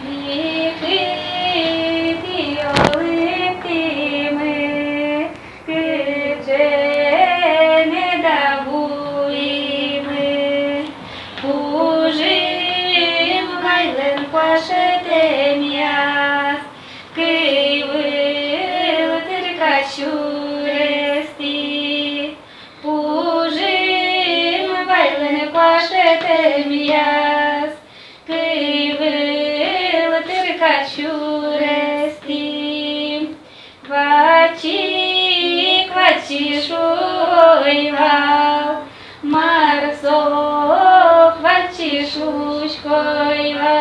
Віки оливкими, кичене давуїми, пужим гайлен пашете м'яс, кивил тиркачу рести, пужим гайлен пашете м'яс, кивил тиркачу рести, квачі, квачі шуйвал, Марсо, квачі шучкойвал.